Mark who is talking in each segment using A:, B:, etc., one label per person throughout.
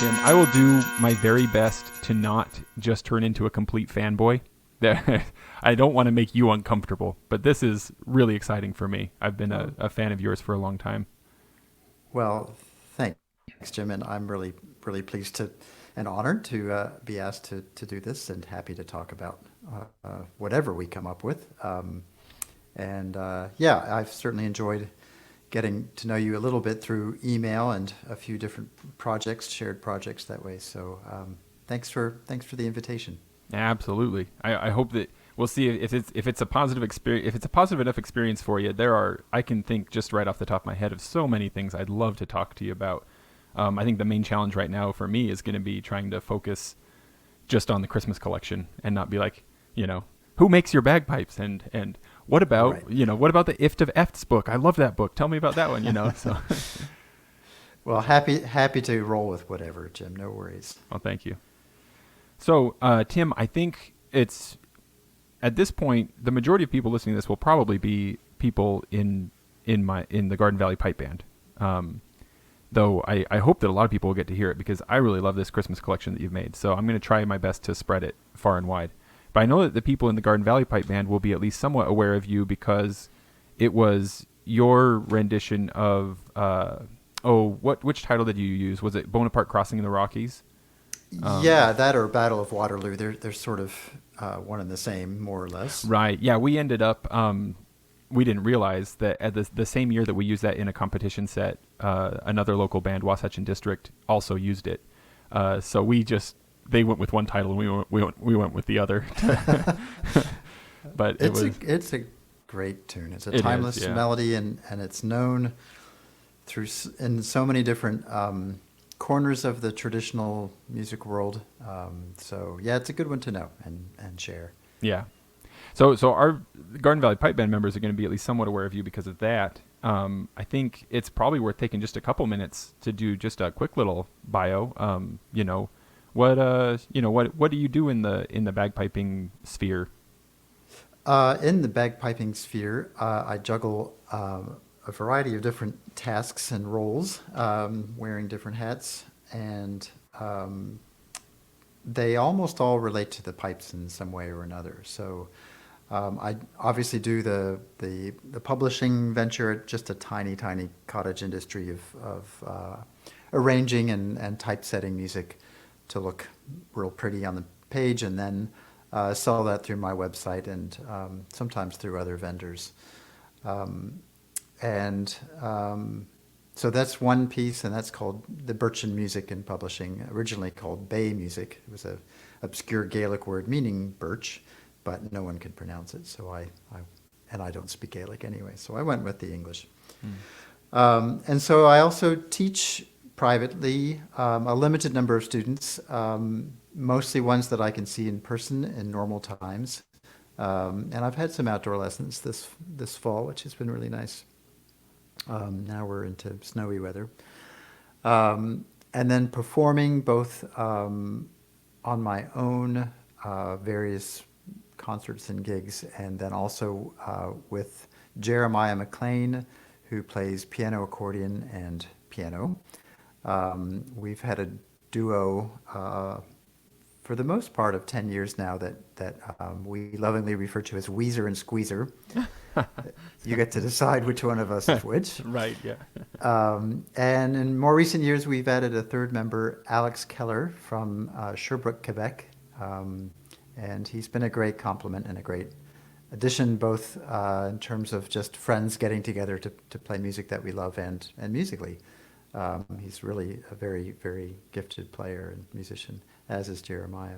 A: Tim, I will do my very best to not just turn into a complete fanboy. I don't want to make you uncomfortable, but this is really exciting for me. I've been a fan of yours for a long time.
B: Well, thanks, Jim, and I'm really pleased to and honored to be asked to do this, and happy to talk about whatever we come up with. Yeah, I've certainly enjoyed getting to know you a little bit through email and a few different projects, shared projects that way. So thanks for the invitation.
A: Absolutely. I hope that we'll see if it's a positive experience. If it's a positive enough experience for you, I can think just right off the top of my head of so many things I'd love to talk to you about. I think the main challenge right now for me is going to be trying to focus just on the Christmas collection and not be like, who makes your bagpipes and what about
B: Right.
A: what about the Ift of Efts book? I love that book. Tell me about that one. So
B: Well, happy to roll with whatever, Jim. No worries.
A: well, thank you. So Tim, I think it's at this point the majority of people listening to this will probably be people in the Garden Valley Pipe Band. Though I hope that a lot of people will get to hear it because I really love this Christmas collection that you've made. So I'm going to try my best to spread it far and wide. But I know that the people in the Garden Valley Pipe Band will be at least somewhat aware of you because it was your rendition of which title did you use? Was it Bonaparte Crossing in the Rockies?
B: Yeah, that or Battle of Waterloo. They're sort of one and the same, more or less.
A: Right. Yeah, we ended up we didn't realize that at the same year that we used that in a competition set, another local band, Wasatch District, also used it. So they went with one title and we went with the other. But
B: It's a great tune. It's a timeless
A: is, yeah.
B: melody, and it's known in so many different corners of the traditional music world. So yeah, it's a good one to know and share.
A: Yeah. So our Garden Valley Pipe Band members are going to be at least somewhat aware of you because of that. I think it's probably worth taking just a couple minutes to do just a quick little bio. What do you do in the bagpiping sphere?
B: In the bagpiping sphere, I juggle a variety of different tasks and roles, wearing different hats, and they almost all relate to the pipes in some way or another. So I obviously do the publishing venture, just a tiny cottage industry of arranging and typesetting music to look real pretty on the page, and then sell that through my website and sometimes through other vendors. And so that's one piece, and that's called the Birchen Music and Publishing, originally called Bay Music. It was a obscure Gaelic word meaning birch, but no one could pronounce it. So I don't speak Gaelic anyway, so I went with the English. And so I also teach privately a limited number of students, mostly ones that I can see in person in normal times. And I've had some outdoor lessons this fall, which has been really nice. Now we're into snowy weather. And then performing both on my own various concerts and gigs, and then also with Jeremiah McLean, who plays piano, accordion, and piano. We've had a duo for the most part of 10 years now that we lovingly refer to as Weezer and Squeezer. You get to decide which one of us is which.
A: Right, yeah.
B: And in more recent years, we've added a third member, Alex Keller from Sherbrooke, Quebec. And he's been a great complement and a great addition, both in terms of just friends getting together to play music that we love and musically. He's really a very, very gifted player and musician, as is Jeremiah.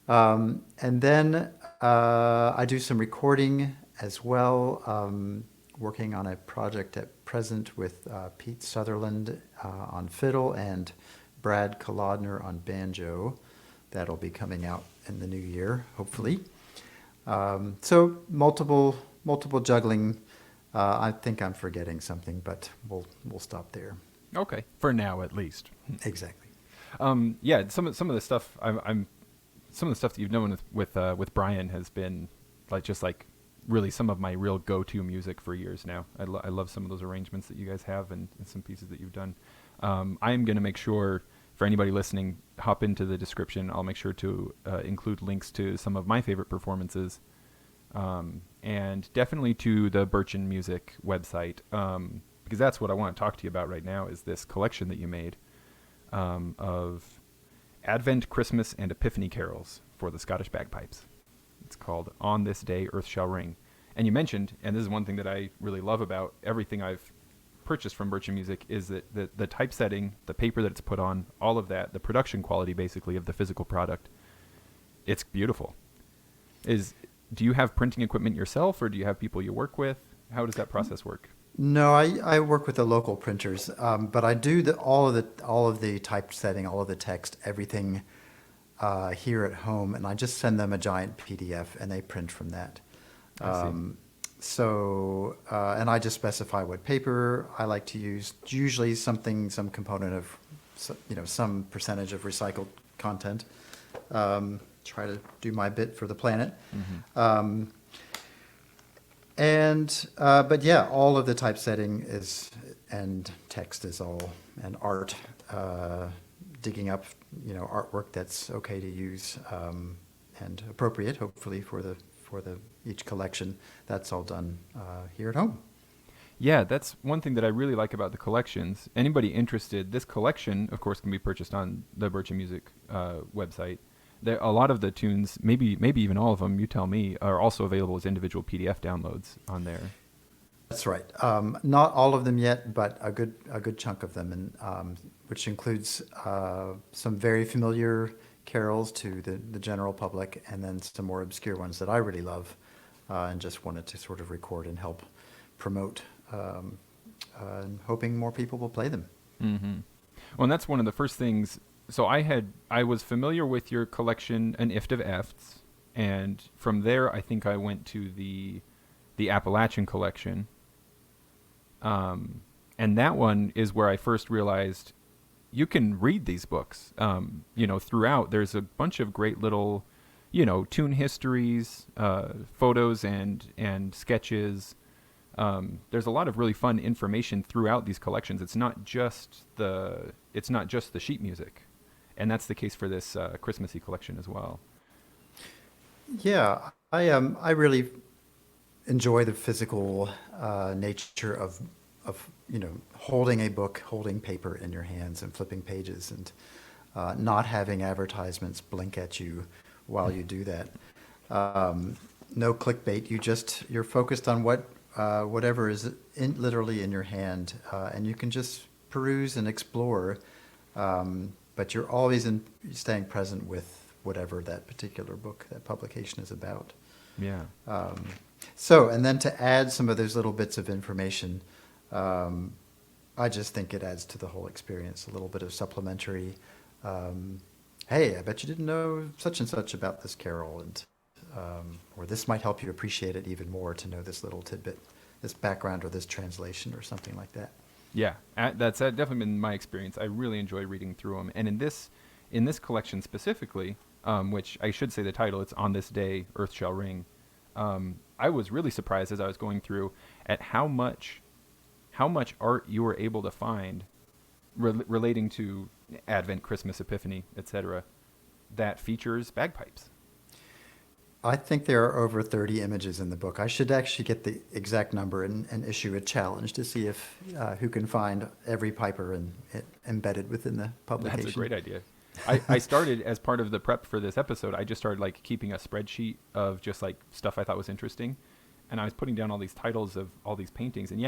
B: And then I do some recording as well, working on a project at present with Pete Sutherland on fiddle and Brad Kolodner on banjo. That'll be coming out in the new year, hopefully. So multiple juggling. I think I'm forgetting something, but we'll stop there.
A: Okay, for now at least.
B: Exactly.
A: Yeah, some of the stuff some of the stuff that you've known with Brian has been like really some of my real go-to music for years now. I love some of those arrangements that you guys have and some pieces that you've done. I'm going to make sure for anybody listening, hop into the description. I'll make sure to include links to some of my favorite performances, and definitely to the Birchin Music website, because that's what I want to talk to you about right now, is this collection that you made of Advent, Christmas, and Epiphany carols for the Scottish bagpipes. It's called On This Day Earth Shall Ring. And you mentioned, and this is one thing that I really love about everything I've purchased from Birchin Music, is that the typesetting, the paper that it's put on, all of that, the production quality basically of the physical product, it's beautiful. Do you have printing equipment yourself, or do you have people you work with? How does that process work?
B: No, I work with the local printers, but I do all of the typesetting, all of the text, everything here at home, and I just send them a giant PDF, and they print from that. And I just specify what paper I like to use. Usually some component of, some percentage of recycled content. Try to do my bit for the planet. Mm-hmm. But yeah, all of the typesetting and text is all, and art, digging up, artwork that's okay to use, and appropriate, hopefully, for each collection. That's all done here at home.
A: Yeah, that's one thing that I really like about the collections. Anybody interested, this collection, of course, can be purchased on the Birchin Music website. A lot of the tunes, maybe even all of them, you tell me, are also available as individual PDF downloads on there.
B: That's right. Not all of them yet, but a good chunk of them, and which includes some very familiar carols to the general public, and then some more obscure ones that I really love, and just wanted to sort of record and help promote, and hoping more people will play them.
A: Mm-hmm. Well, and that's one of the first things. So I was familiar with your collection, An Ift of Efts, and from there I think I went to the Appalachian collection, and that one is where I first realized you can read these books. Throughout there's a bunch of great little, tune histories, photos and sketches. There's a lot of really fun information throughout these collections. It's not just the sheet music. And that's the case for this Christmassy collection as well.
B: Yeah, I really enjoy the physical nature of holding a book, holding paper in your hands and flipping pages, and not having advertisements blink at you while you do that. No clickbait. You're focused on whatever is literally in your hand, and you can just peruse and explore. But you're always staying present with whatever that particular book, that publication is about.
A: Yeah.
B: And then to add some of those little bits of information, I just think it adds to the whole experience, a little bit of supplementary, hey, I bet you didn't know such and such about this carol, and or this might help you appreciate it even more to know this little tidbit, this background or this translation or something like that.
A: Yeah, that's definitely been my experience. I really enjoy reading through them. And in this collection specifically, which I should say the title, it's On This Day Earth Shall Ring, I was really surprised as I was going through at how much art you were able to find relating to Advent, Christmas, Epiphany, etc., that features bagpipes.
B: I think there are over 30 images in the book. I should actually get the exact number and issue a challenge to see if who can find every piper embedded within the publication.
A: That's a great idea. I started, as part of the prep for this episode, I just started keeping a spreadsheet of just stuff I thought was interesting, and I was putting down all these titles of all these paintings, and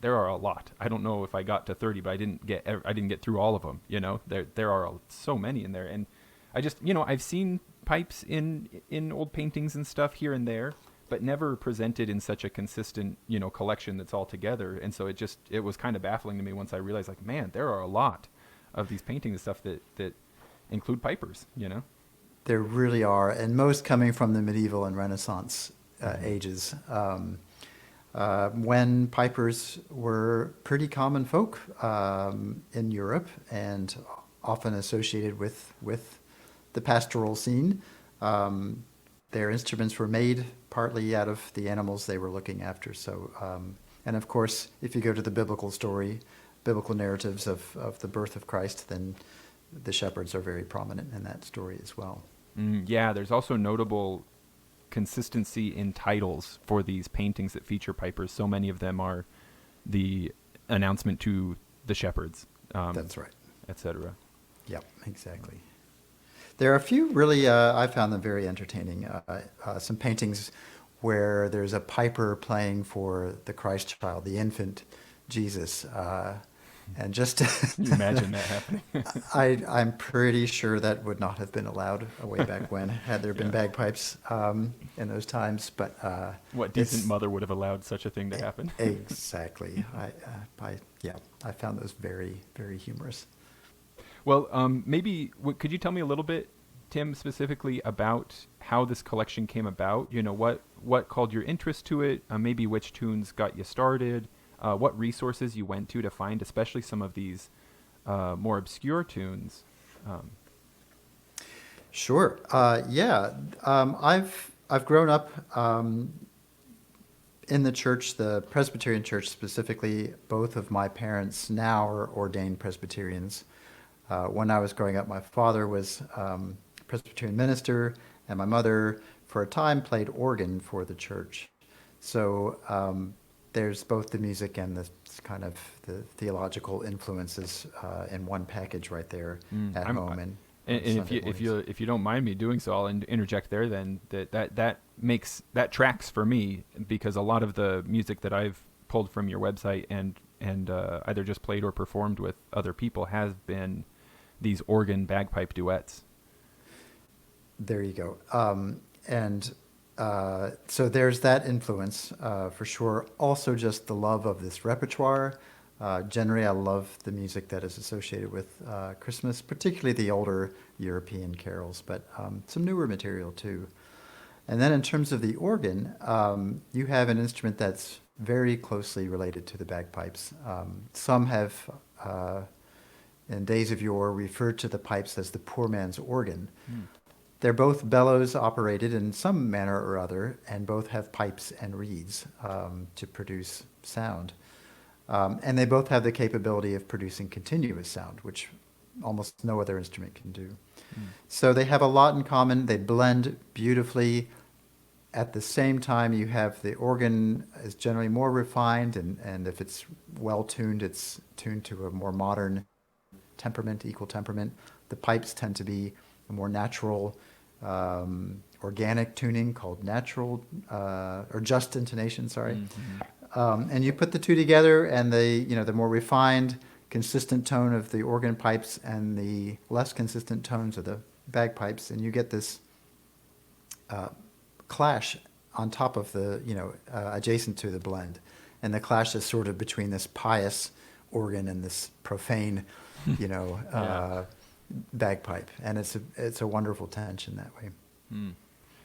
A: there are a lot. I don't know if I got to 30, but I didn't get through all of them. There are so many in there, and I just I've seen pipes in old paintings and stuff here and there, but never presented in such a consistent collection that's all together. And so it was kind of baffling to me once I realized, man, there are a lot of these paintings and stuff that include pipers.
B: There really are, and most coming from the medieval and Renaissance ages, when pipers were pretty common folk in Europe, and often associated with the pastoral scene. Their instruments were made partly out of the animals they were looking after. So, and of course, if you go to the biblical narratives of the birth of Christ, then the shepherds are very prominent in that story as well.
A: Yeah, there's also notable consistency in titles for these paintings that feature pipers. So many of them are the announcement to the shepherds.
B: That's right.
A: Etc.
B: Yep, exactly. There are a few really, I found them very entertaining. Some paintings where there's a piper playing for the Christ child, the infant Jesus. And just
A: Can you imagine that happening?
B: I'm pretty sure that would not have been allowed way back when, had there been bagpipes in those times. But
A: What decent mother would have allowed such a thing to happen?
B: Exactly. I found those very, very humorous.
A: Well, maybe could you tell me a little bit, Tim, specifically about how this collection came about? You know, what called your interest to it? Maybe which tunes got you started? What resources you went to find, especially some of these more obscure tunes?
B: Sure. I've grown up in the church, the Presbyterian church specifically. Both of my parents now are ordained Presbyterians. When I was growing up, my father was Presbyterian minister, and my mother, for a time, played organ for the church. So there's both the music and the kind of the theological influences in one package right there at home. And
A: if you don't mind me doing so, I'll interject there. Then that tracks for me, because a lot of the music that I've pulled from your website and either just played or performed with other people has been these organ bagpipe duets.
B: There you go. So there's that influence for sure. Also, just the love of this repertoire. Generally, I love the music that is associated with Christmas, particularly the older European carols, but some newer material too. And then in terms of the organ, you have an instrument that's very closely related to the bagpipes. Some have, in days of yore, referred to the pipes as the poor man's organ. They're both bellows operated in some manner or other, and both have pipes and reeds to produce sound. And they both have the capability of producing continuous sound, which almost no other instrument can do. So they have a lot in common. They blend beautifully. At the same time, you have the organ is generally more refined, and if it's well tuned, it's tuned to a more modern temperament, equal temperament. The pipes tend to be a more natural, organic tuning called natural, or just intonation, sorry. And you put the two together, and the more refined, consistent tone of the organ pipes and the less consistent tones of the bagpipes, and you get this clash on top of the, adjacent to the blend. And the clash is sort of between this pious organ and this profane, bagpipe. And it's a wonderful tension that way.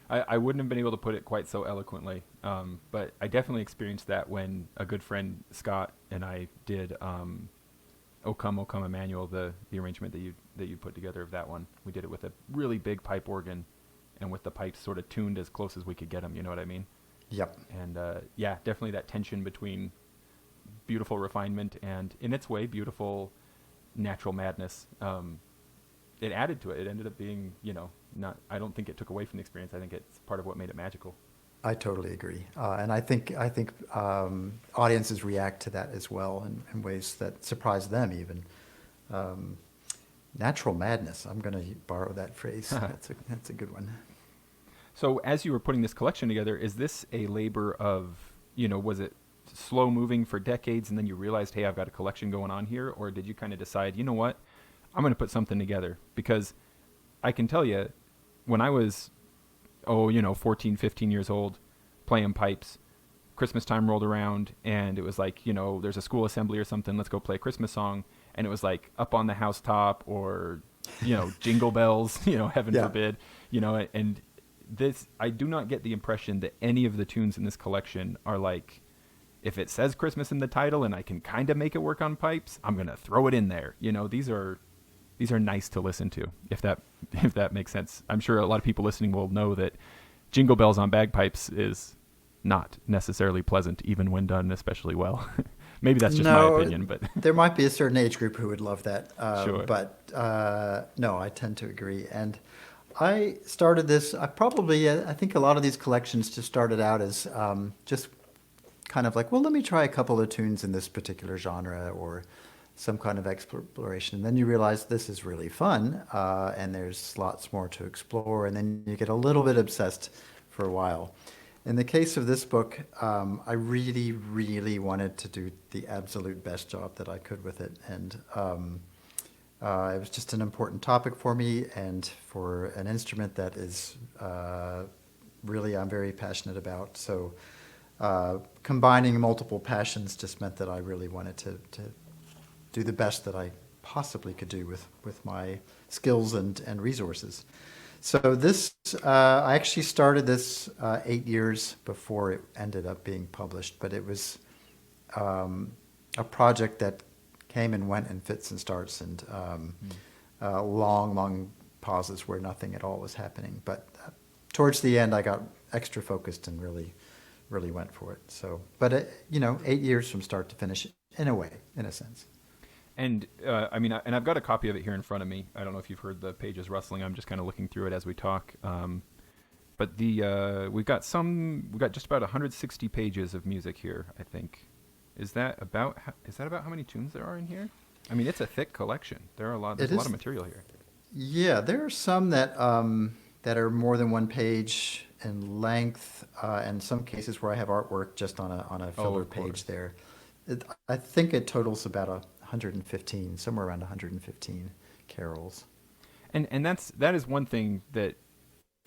A: I wouldn't have been able to put it quite so eloquently, but I definitely experienced that when a good friend, Scott, and I did O Come, Emmanuel, the arrangement that you put together of that one. We did it with a really big pipe organ and with the pipes sort of tuned as close as we could get them, you know what I mean?
B: Yep.
A: And definitely that tension between beautiful refinement and, in its way, beautiful natural madness. It added to it. It ended up being, I don't think it took away from the experience. I think it's part of what made it magical.
B: I totally agree. And I think audiences react to that as well in ways that surprise them even. Natural madness. I'm going to borrow that phrase. That's a good one.
A: So as you were putting this collection together, is this a labor of, was it slow moving for decades and then you realized, hey, I've got a collection going on here? Or did you kind of decide, you know what, I'm going to put something together? Because I can tell you, when I was, 14, 15 years old, playing pipes, Christmas time rolled around and it was like, there's a school assembly or something, let's go play a Christmas song. And it was like Up on the Housetop or, Jingle Bells, heaven forbid, and this, I do not get the impression that any of the tunes in this collection are like, if it says Christmas in the title and I can kind of make it work on pipes, I'm going to throw it in there. These are nice to listen to, if that makes sense. I'm sure a lot of people listening will know that Jingle Bells on bagpipes is not necessarily pleasant, even when done especially well. Maybe that's just my
B: No,
A: opinion, but
B: there might be a certain age group who would love that,
A: sure.
B: but no, I tend to agree. And I started this. I think a lot of these collections just started out as just kind of like, well, let me try a couple of tunes in this particular genre or some kind of exploration. And then you realize this is really fun, and there's lots more to explore, and then you get a little bit obsessed for a while. In the case of this book, I really, really wanted to do the absolute best job that I could with it, and it was just an important topic for me, and for an instrument that is really I'm very passionate about. So combining multiple passions just meant that I really wanted to do the best that I possibly could do with my skills and resources. So this, I actually started this 8 years before it ended up being published, but it was a project that came and went in fits and starts, and long, long pauses where nothing at all was happening. But towards the end, I got extra focused and really, really went for it. So, but 8 years from start to finish, in a way, in a sense.
A: And I mean, and I've got a copy of it here in front of me. I don't know if you've heard the pages rustling. I'm just kind of looking through it as we talk. But we've got just about 160 pages of music here, I think. Is that about how many tunes there are in here? I mean, it's a thick collection. There's a lot of material here.
B: Yeah, there are some that are more than one page in length, and some cases where I have artwork just on a filler page there. I think it totals about 115, somewhere around 115 carols.
A: And that is one thing that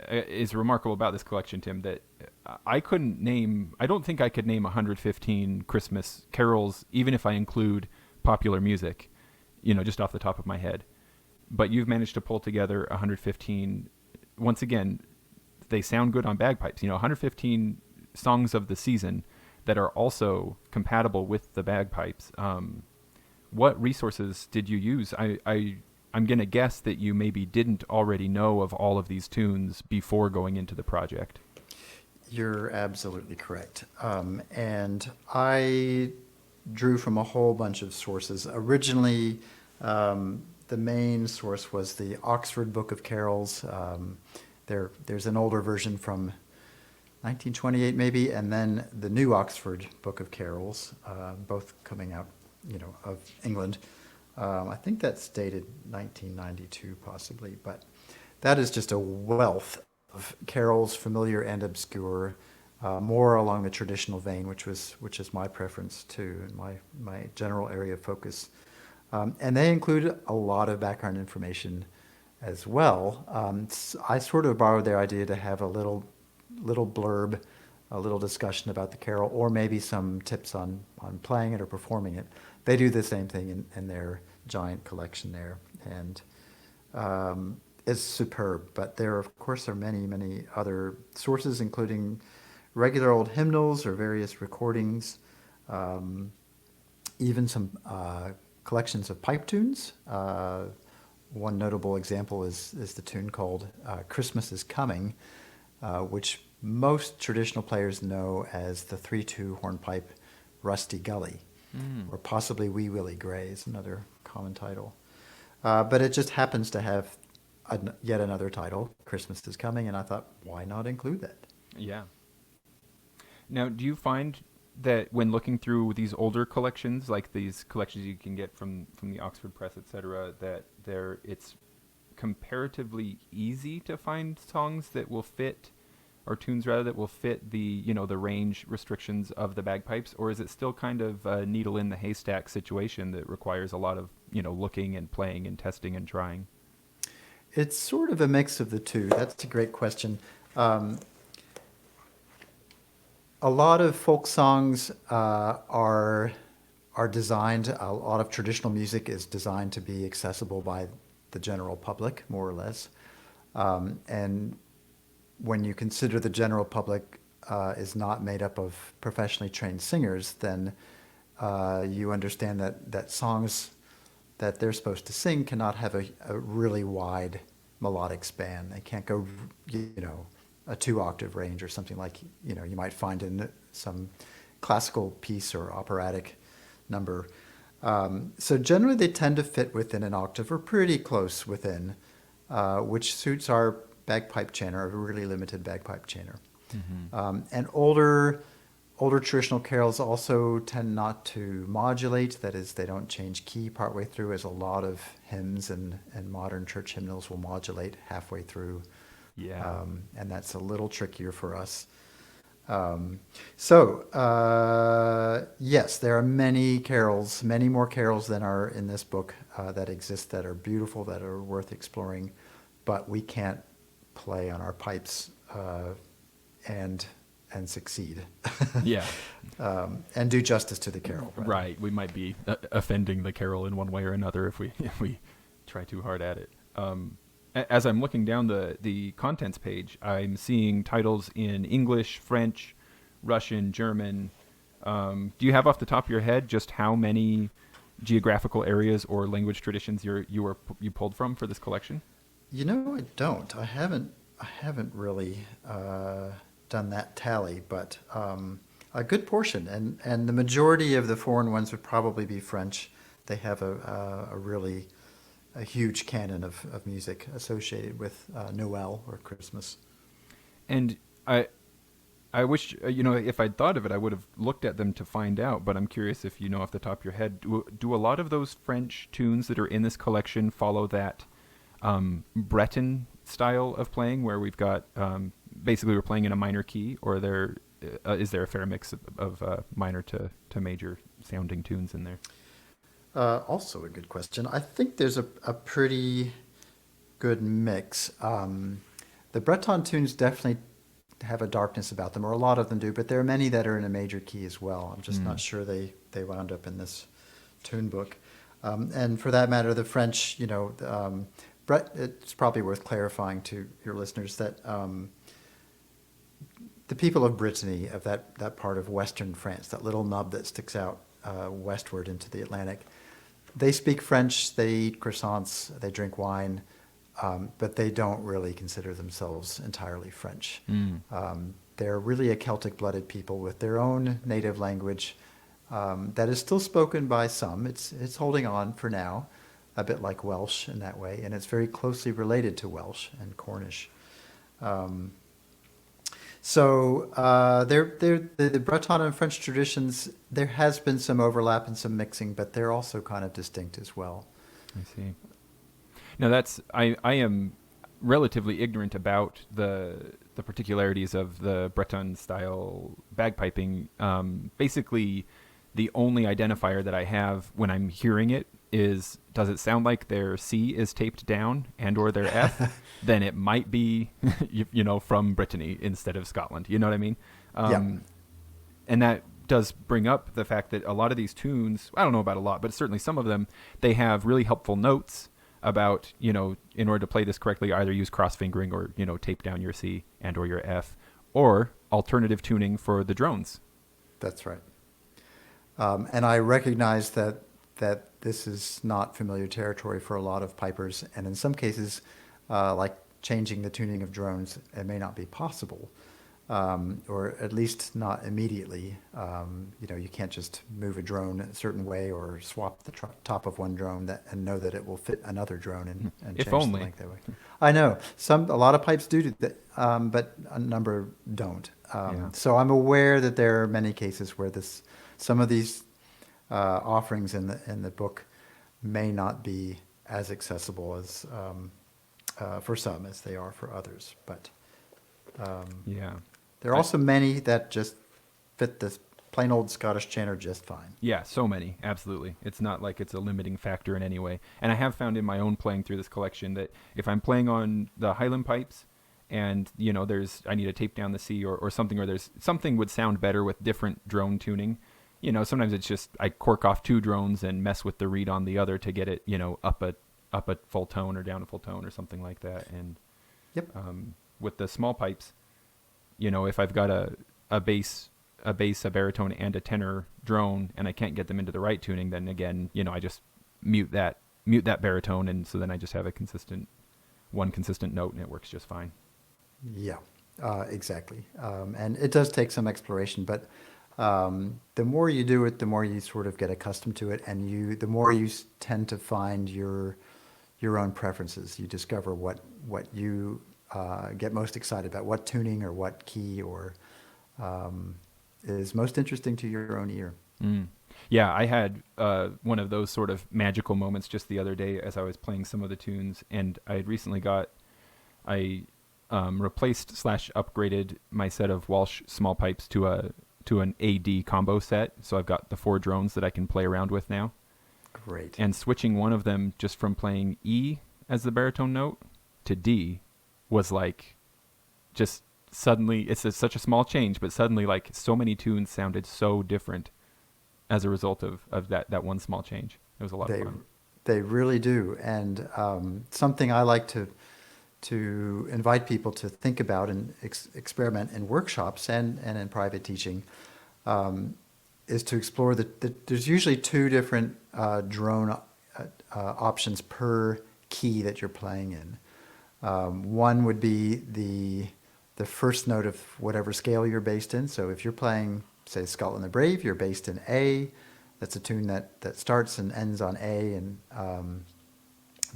A: is remarkable about this collection, Tim, that I don't think I could name 115 Christmas carols, even if I include popular music, just off the top of my head. But you've managed to pull together 115. Once again, they sound good on bagpipes. 115 songs of the season that are also compatible with the bagpipes. What resources did you use? I'm going to guess that you maybe didn't already know of all of these tunes before going into the project.
B: You're absolutely correct. And I drew from a whole bunch of sources. Originally, the main source was the Oxford Book of Carols. There's an older version from 1928 maybe, and then the New Oxford Book of Carols, both coming out, of England. I think that's dated 1992 possibly, but that is just a wealth of carols, familiar and obscure, more along the traditional vein, which is my preference too, and my general area of focus. And they include a lot of background information as well. I sort of borrowed their idea to have a little blurb, a little discussion about the carol, or maybe some tips on playing it or performing it. They do the same thing in their giant collection there, and it's superb. But there, of course, are many, many other sources, including regular old hymnals or various recordings, even some collections of pipe tunes. One notable example is the tune called "Christmas is Coming," which most traditional players know as the 3/2 hornpipe "Rusty Gully," or possibly "Wee Willie Gray" is another common title. But it just happens to have yet another title, "Christmas is Coming," and I thought, why not include that?
A: Yeah. Now, do you find that when looking through these older collections, like these collections you can get from the Oxford Press, etc., that it's comparatively easy to find songs that will fit, or tunes rather, that will fit the the range restrictions of the bagpipes, or is it still kind of a needle in the haystack situation that requires a lot of looking and playing and testing and trying?
B: It's sort of a mix of the two. That's a great question. A lot of folk songs are designed. A lot of traditional music is designed to be accessible by the general public, more or less. And when you consider the general public is not made up of professionally trained singers, then you understand that songs that they're supposed to sing cannot have a really wide melodic span. They can't go, a 2-octave range or something like you might find in some classical piece or operatic number. So generally they tend to fit within an octave or pretty close within, which suits our bagpipe chainer, a really limited bagpipe chainer. And older traditional carols also tend not to modulate. That is, they don't change key partway through, as a lot of hymns and modern church hymnals will modulate halfway through.
A: Yeah.
B: And that's a little trickier for us. Yes, there are many carols, many more carols than are in this book that exist, that are beautiful, that are worth exploring, but we can't play on our pipes and succeed.
A: Yeah.
B: And do justice to the carol.
A: Right. We might be offending the carol in one way or another if we try too hard at it. As I'm looking down the contents page, I'm seeing titles in English, French, Russian, German. Do you have off the top of your head just how many geographical areas or language traditions you pulled from for this collection?
B: You know, I don't. I haven't really done that tally, but a good portion, and the majority of the foreign ones would probably be French. They have a huge canon of music associated with Noel or Christmas.
A: And I wish, if I'd thought of it, I would have looked at them to find out, but I'm curious if you know off the top of your head, do a lot of those French tunes that are in this collection follow that Breton style of playing, where we've got, basically we're playing in a minor key, or is there a fair mix of minor to major sounding tunes in there?
B: Also a good question. I think there's a pretty good mix. The Breton tunes definitely have a darkness about them, or a lot of them do, but there are many that are in a major key as well. I'm just not sure they wound up in this tune book. And for that matter, the French, it's probably worth clarifying to your listeners that the people of Brittany, of that part of western France, that little nub that sticks out westward into the Atlantic, they speak French, they eat croissants, they drink wine, but they don't really consider themselves entirely French. They're really a Celtic-blooded people with their own native language that is still spoken by some. It's holding on for now, a bit like Welsh in that way, and it's very closely related to Welsh and Cornish. The Breton and French traditions, there has been some overlap and some mixing, but they're also kind of distinct as well.
A: I see. Now I am relatively ignorant about the particularities of the Breton style bagpiping. Basically, the only identifier that I have when I'm hearing it is, does it sound like their C is taped down and or their F? Then it might be, from Brittany instead of Scotland. You know what I mean? And that does bring up the fact that a lot of these tunes, I don't know about a lot, but certainly some of them, they have really helpful notes about, in order to play this correctly, either use cross fingering or, tape down your C and or your F, or alternative tuning for the drones.
B: That's right. And I recognize that this is not familiar territory for a lot of pipers, and in some cases, like changing the tuning of drones, it may not be possible, or at least not immediately. You can't just move a drone a certain way or swap the top of one drone and know that it will fit another drone and
A: if
B: change
A: only.
B: the length that way. I know a lot of pipes do that, but a number don't. So I'm aware that there are many cases where some of these offerings in the book may not be as accessible as for some as they are for others, but there are also many that just fit this plain old Scottish chanter just fine.
A: Yeah, so many, absolutely. It's not like it's a limiting factor in any way. And I have found in my own playing through this collection that if I'm playing on the Highland pipes and I need to tape down the C or something, or there's something would sound better with different drone tuning. Sometimes it's just I cork off two drones and mess with the reed on the other to get it, up a full tone or down a full tone or something like that. And with the small pipes, if I've got a bass, a baritone, and a tenor drone, and I can't get them into the right tuning, then again, I just mute that baritone, and so then I just have one consistent note, and it works just fine.
B: Yeah, exactly. And it does take some exploration, but The more you do it, the more you sort of get accustomed to it, and the more you tend to find your own preferences. You discover what you get most excited about, what tuning or what key or is most interesting to your own ear.
A: Mm. Yeah, I had one of those sort of magical moments just the other day as I was playing some of the tunes, and I had recently I replaced slash upgraded my set of Walsh small pipes to an AD combo set, so I've got the 4 drones that I can play around with now.
B: Great.
A: And switching one of them just from playing E as the baritone note to D was like just suddenly such a small change, but suddenly like so many tunes sounded so different as a result of that one small change. It was a lot of fun.
B: They really do, and something I like to invite people to think about and experiment in workshops and in private teaching is to explore there's usually 2 different drone options per key that you're playing in. One would be the first note of whatever scale you're based in. So if you're playing, say, Scotland the Brave, you're based in A. That's a tune that starts and ends on A, and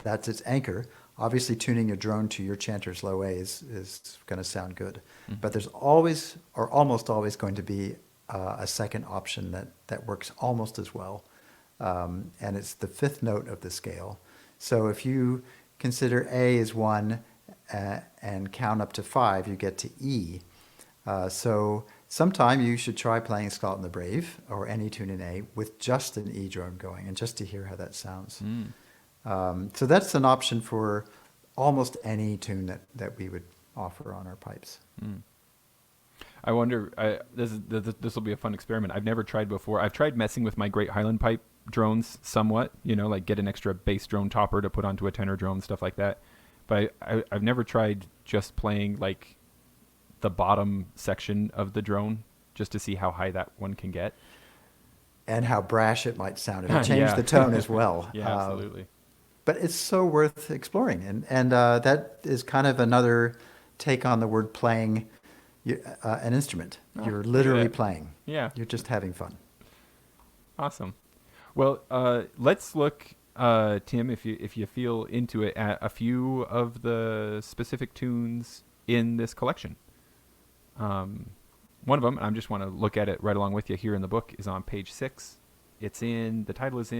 B: that's its anchor. Obviously, tuning your drone to your chanter's low A is going to sound good. Mm-hmm. But there's always, or almost always, going to be a second option that works almost as well. And it's the 5th note of the scale. So if you consider A as 1 and count up to 5, you get to E. So sometime you should try playing Scotland the Brave or any tune in A with just an E drone going, and just to hear how that sounds. So that's an option for almost any tune that we would offer on our pipes.
A: I wonder, this will be a fun experiment. I've never tried before. I've tried messing with my great Highland pipe drones somewhat, like get an extra bass drone topper to put onto a tenor drone, stuff like that. But I've never tried just playing like the bottom section of the drone just to see how high that one can get.
B: And how brash it might sound. It'll change the tone as well.
A: Yeah, absolutely.
B: But it's so worth exploring. And that is kind of another take on the word playing an instrument. You're literally playing.
A: Yeah.
B: You're just having fun.
A: Awesome. Well, let's look, Tim, if you feel into it, at a few of the specific tunes in this collection. One of them, and I just want to look at it right along with you here in the book, is on page 6. The title is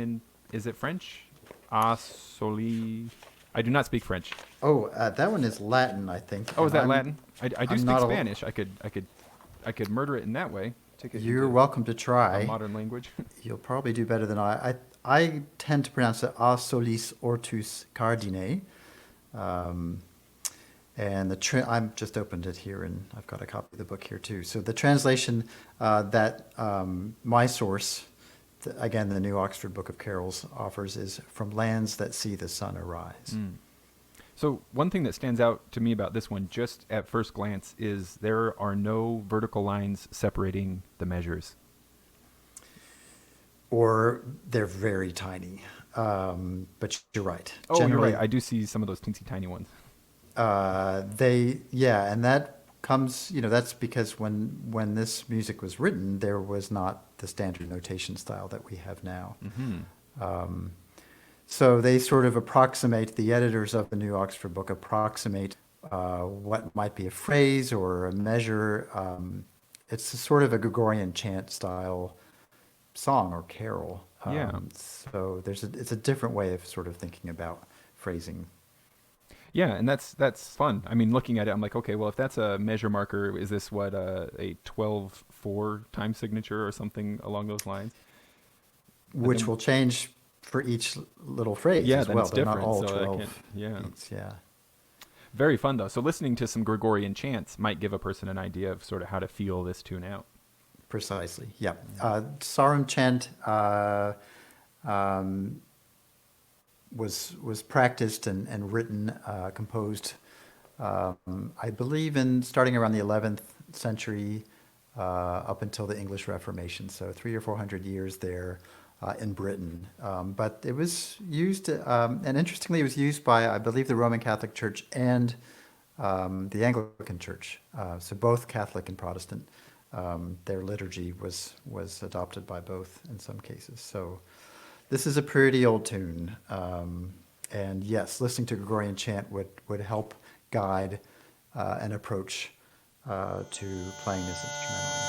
A: it French? A soli. I do not speak French.
B: Oh, that one is Latin, I think.
A: Oh, is that Latin? I do speak Spanish. I could murder it in that way.
B: You're welcome to try.
A: A modern language.
B: You'll probably do better than I. I tend to pronounce it A solis ortus cardine. And I'm just opened it here, and I've got a copy of the book here too. So the translation that my source, again, the New Oxford Book of Carols, offers is "From lands that see the sun arise."
A: So one thing that stands out to me about this one, just at first glance, is there are no vertical lines separating the measures.
B: Or they're very tiny. But you're right.
A: Oh, generally, you're right. I do see some of those teensy tiny ones.
B: And that comes, that's because when this music was written, there was not the standard notation style that we have now. Mm-hmm. So they sort of the editors of the New Oxford Book approximate what might be a phrase or a measure. It's sort of a Gregorian chant style song or carol. So it's a different way of sort of thinking about phrasing.
A: Yeah, and that's fun. I mean, looking at it, I'm like, okay, well, if that's a measure marker, is this what a 12/4 time signature or something along those lines?
B: Which will change for each little phrase as well.
A: They're
B: not all
A: so
B: 12 beats. Yeah.
A: Very fun, though. So listening to some Gregorian chants might give a person an idea of sort of how to feel this tune out.
B: Precisely, yeah. Sarum chant was practiced and written, composed, I believe, starting around the 11th century up until the English Reformation, so 300 or 400 years there in Britain. But it was used, and interestingly, it was used by, I believe, the Roman Catholic Church and the Anglican Church, so both Catholic and Protestant their liturgy was adopted by both in some cases. So this is a pretty old tune. And yes, listening to Gregorian chant would help guide an approach to playing this instrumentally.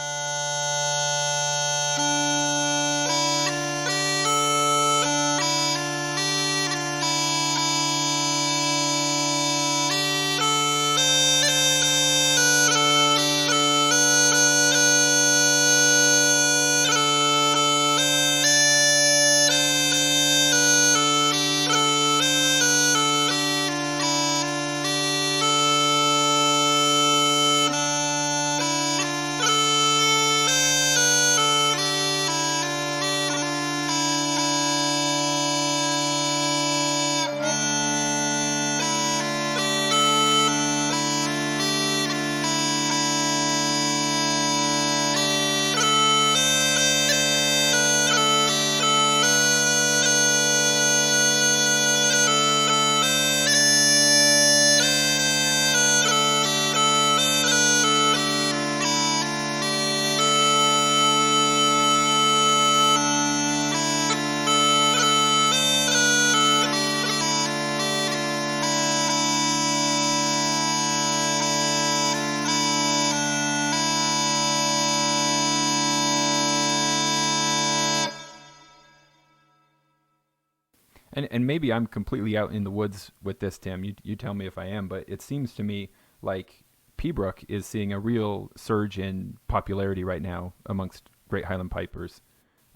A: And maybe I'm completely out in the woods with this, Tim. You tell me if I am, but it seems to me like Pibroch is seeing a real surge in popularity right now amongst great Highland pipers,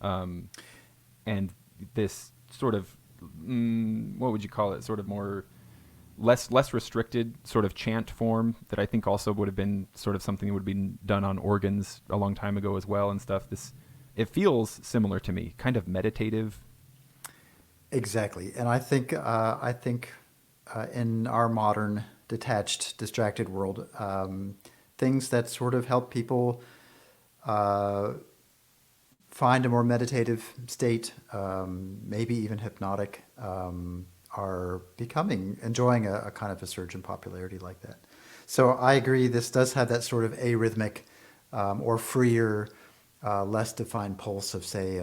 A: and this sort of what would you call it? Sort of more less restricted sort of chant form that I think also would have been sort of something that would have been done on organs a long time ago as well and stuff. It feels similar to me, kind of meditative.
B: Exactly, and I think in our modern detached, distracted world, things that sort of help people find a more meditative state, maybe even hypnotic, are enjoying a kind of a surge in popularity like that. So I agree. This does have that sort of arrhythmic or freer, less defined pulse of, say,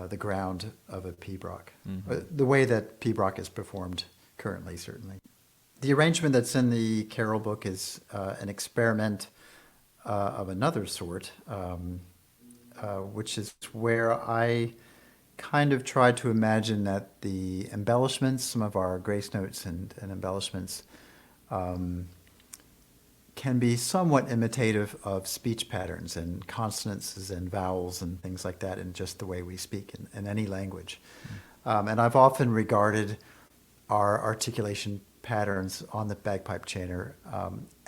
B: the ground of a pibroch, the way that pibroch is performed currently, certainly. The arrangement that's in the Carol book is an experiment of another sort, which is where I kind of tried to imagine that the embellishments, some of our grace notes and embellishments, can be somewhat imitative of speech patterns and consonants and vowels and things like that in just the way we speak in any language. And I've often regarded our articulation patterns on the bagpipe chanter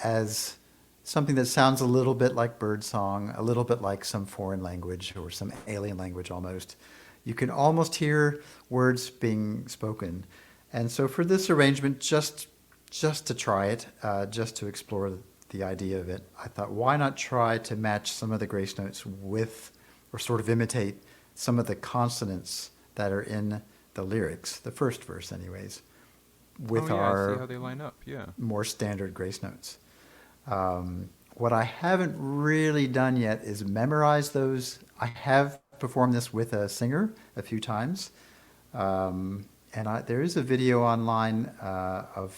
B: as something that sounds a little bit like birdsong, a little bit like some foreign language or some alien language almost. You can almost hear words being spoken. And so for this arrangement, just to try it, just to explore the idea of it, I thought, why not try to match some of the grace notes with, or sort of imitate some of the consonants that are in the lyrics, the first verse anyways, with our
A: I see how they line up. Yeah.
B: more standard grace notes. What I haven't really done yet is memorize those. I have performed this with a singer a few times. And there is a video online of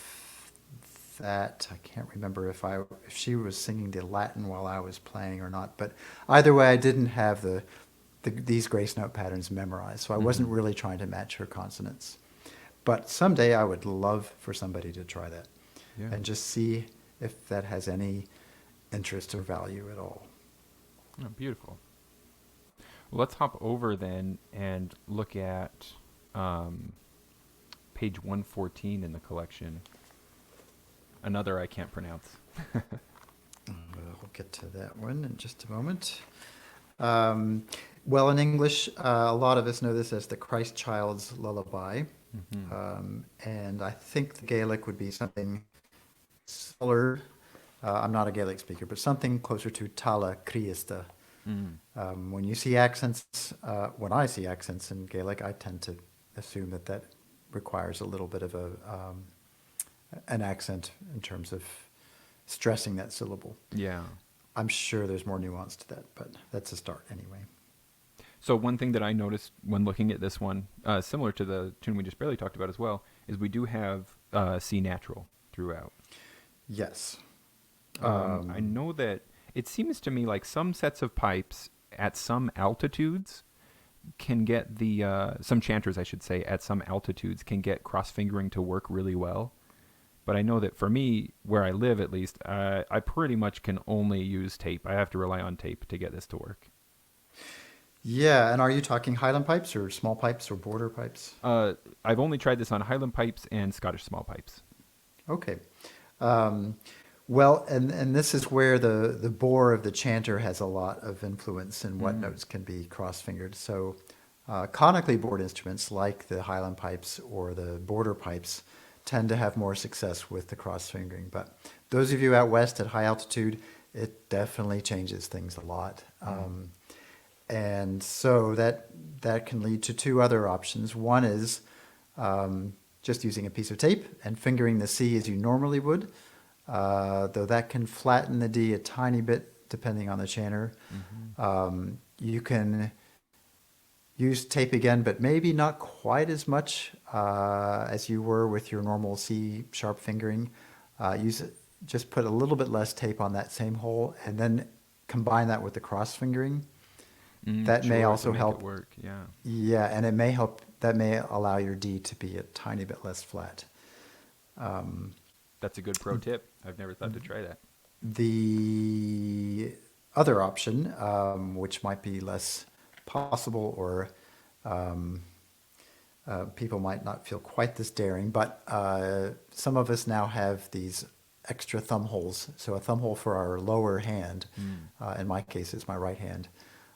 B: that. I can't remember if she was singing the Latin while I was playing or not. But either way, I didn't have these grace note patterns memorized, so I wasn't really trying to match her consonants. But someday I would love for somebody to try that and just see if that has any interest or value at all.
A: Oh, beautiful. Well, let's hop over then and look at page 114 in the collection. Another I can't pronounce.
B: We'll get to that one in just a moment. Well, in English, a lot of us know this as the Christ Child's Lullaby. And I think the Gaelic would be something similar. I'm not a Gaelic speaker, but something closer to Tala Criista. When you see accents, when I see accents in Gaelic, I tend to assume that requires a little bit of an accent in terms of stressing that syllable.
A: Yeah.
B: I'm sure there's more nuance to that, but that's a start anyway.
A: So one thing that I noticed when looking at this one, similar to the tune we just barely talked about as well, is we do have C natural throughout.
B: Yes.
A: I know that it seems to me like some sets of pipes at some altitudes can get some chanters, I should say, at some altitudes can get cross fingering to work really well. But I know that for me, where I live at least, I pretty much can only use tape. I have to rely on tape to get this to work.
B: Yeah, and are you talking Highland pipes or small pipes or border pipes?
A: I've only tried this on Highland pipes and Scottish small pipes.
B: Okay. Um, well, and this is where the bore of the chanter has a lot of influence in what notes can be cross-fingered. So conically bored instruments like the Highland pipes or the border pipes tend to have more success with the cross-fingering. But those of you out west at high altitude, it definitely changes things a lot. And so that can lead to two other options. One is just using a piece of tape and fingering the C as you normally would, though that can flatten the D a tiny bit depending on the chanter. You can use tape again, but maybe not quite as much as you were with your normal C sharp fingering. Just put a little bit less tape on that same hole and then combine that with the cross fingering. That may also help.
A: It work, yeah.
B: Yeah, and it may help. That may allow your D to be a tiny bit less flat.
A: That's a good pro tip. I've never thought to try that.
B: The other option, which might be less possible, or people might not feel quite this daring, but some of us now have these extra thumb holes. So a thumb hole for our lower hand. In my case, it's my right hand.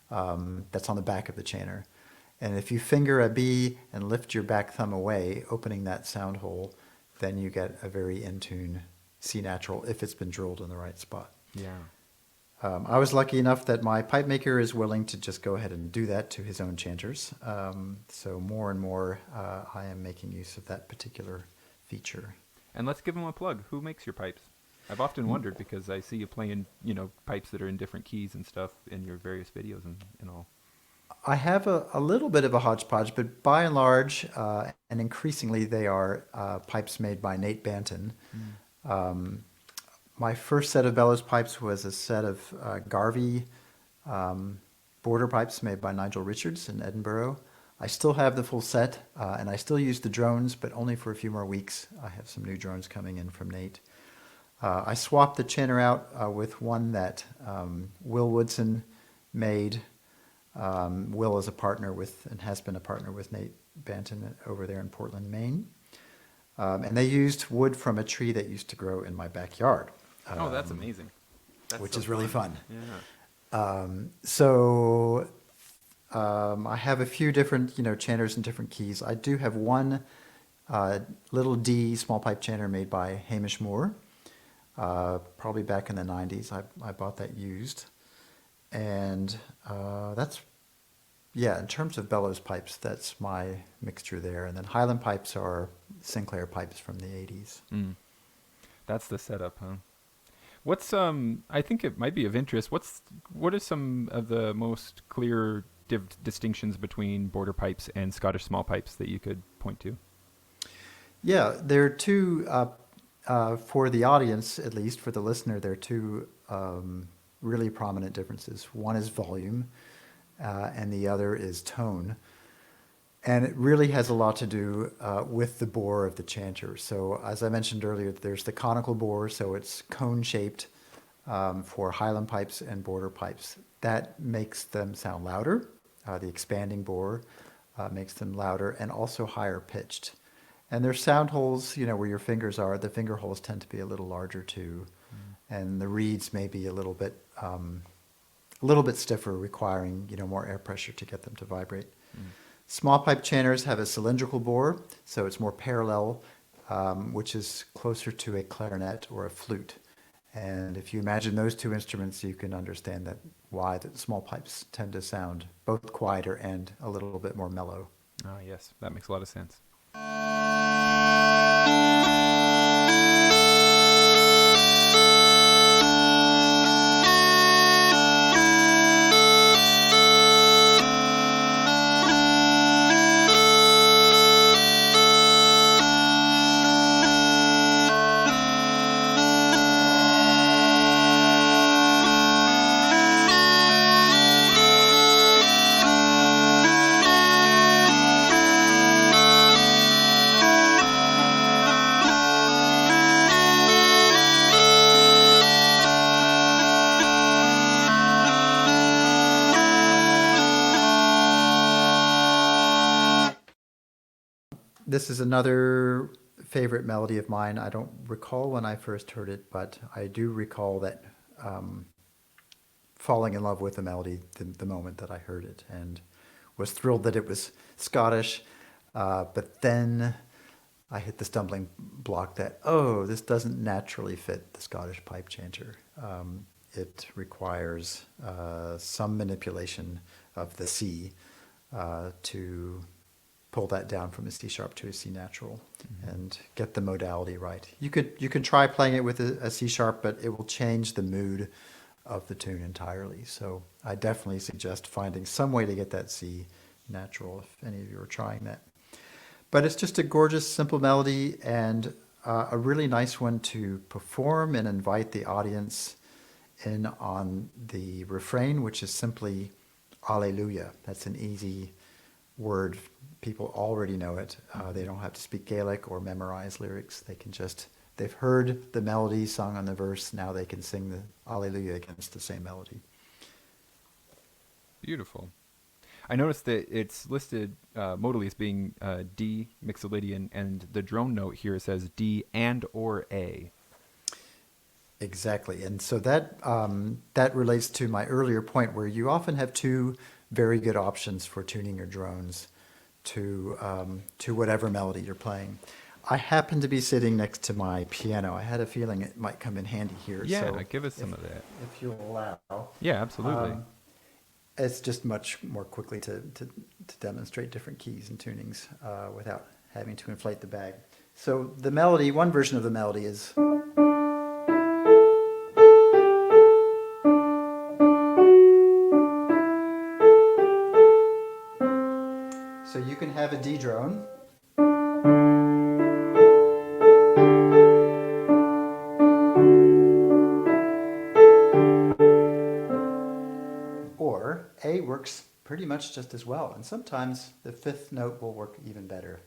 B: That's on the back of the chanter. And if you finger a B and lift your back thumb away, opening that sound hole, then you get a very in-tune C natural if it's been drilled in the right spot.
A: Yeah.
B: I was lucky enough that my pipe maker is willing to just go ahead and do that to his own chanters. So more and more I am making use of that particular feature.
A: And let's give him a plug. Who makes your pipes? I've often wondered because I see you playing, pipes that are in different keys and stuff in your various videos and all.
B: I have a little bit of a hodgepodge, but by and large, and increasingly, they are pipes made by Nate Banton. My first set of bellows pipes was a set of Garvey border pipes made by Nigel Richards in Edinburgh. I still have the full set, and I still use the drones, but only for a few more weeks. I have some new drones coming in from Nate. I swapped the chanter out with one that Will Woodson made. Will is a partner with, and has been a partner with Nate Banton over there in Portland, Maine. And they used wood from a tree that used to grow in my backyard.
A: Oh, that's amazing.
B: Which is really fun.
A: Yeah.
B: I have a few different, chanters in different keys. I do have one little D small pipe chanter made by Hamish Moore. Probably back in the 90s. I bought that used. And in terms of bellows pipes, that's my mixture there. And then Highland pipes are Sinclair pipes from the 80s.
A: That's the setup, huh? What's I think it might be of interest. What are some of the most clear distinctions between border pipes and Scottish small pipes that you could point to?
B: Yeah, there are two, for the audience, at least for the listener, there are two really prominent differences. One is volume, and the other is tone. And it really has a lot to do with the bore of the chanter. So as I mentioned earlier, there's the conical bore, so it's cone-shaped for Highland pipes and border pipes. That makes them sound louder. The expanding bore makes them louder and also higher pitched. And their sound holes, where your fingers are, the finger holes tend to be a little larger too. And the reeds may be a little bit stiffer, requiring, more air pressure to get them to vibrate. Small pipe chanters have a cylindrical bore, so it's more parallel, which is closer to a clarinet or a flute. And if you imagine those two instruments, you can understand why the small pipes tend to sound both quieter and a little bit more mellow.
A: Ah, yes, that makes a lot of sense.
B: This is another favorite melody of mine. I don't recall when I first heard it, but I do recall that um, falling in love with the melody the moment that I heard it, and was thrilled that it was Scottish. But then I hit the stumbling block that, oh, this doesn't naturally fit the Scottish pipe chanter. It requires some manipulation of the C to pull that down from a C sharp to a C natural and get the modality right. You can try playing it with a C sharp, but it will change the mood of the tune entirely. So I definitely suggest finding some way to get that C natural if any of you are trying that. But it's just a gorgeous, simple melody and a really nice one to perform and invite the audience in on the refrain, which is simply Alleluia. That's an easy word. People already know it. They don't have to speak Gaelic or memorize lyrics. They've heard the melody sung on the verse. Now they can sing the Alleluia against the same melody.
A: Beautiful. I noticed that it's listed modally as being D Mixolydian, and the drone note here says D and or A.
B: Exactly. And so that relates to my earlier point where you often have two very good options for tuning your drones to whatever melody you're playing. I happen to be sitting next to my piano. I had a feeling it might come in handy here.
A: Yeah,
B: So
A: give us some of that.
B: if you'll allow.
A: Yeah, absolutely.
B: It's just much more quickly to demonstrate different keys and tunings without having to inflate the bag. So the melody, one version of the melody is. So you can have a D drone. Or A works pretty much just as well. And sometimes the fifth note will work even better.